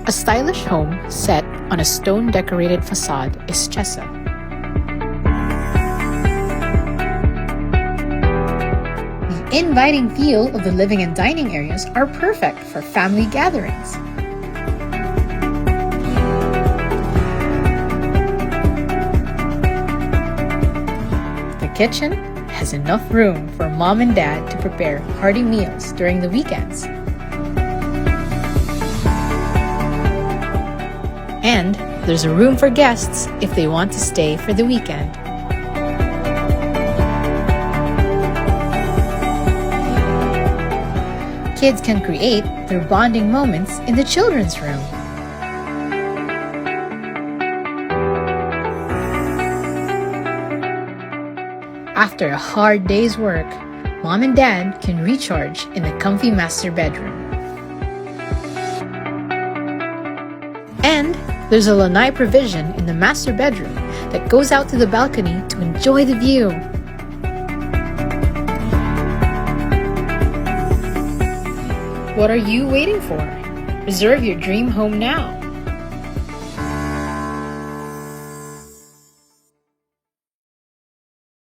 A stylish home set on a stone-decorated facade is CHESSA. The inviting feel of the living and dining areas are perfect for family gatherings. The kitchen has enough room for mom and dad to prepare hearty meals during the weekends. And there's a room for guests if they want to stay for the weekend. Kids can create their bonding moments in the children's room. After a hard day's work, mom and dad can recharge in the comfy master bedroom. And there's a lanai provision in the master bedroom that goes out to the balcony to enjoy the view. What are you waiting for? Reserve your dream home now.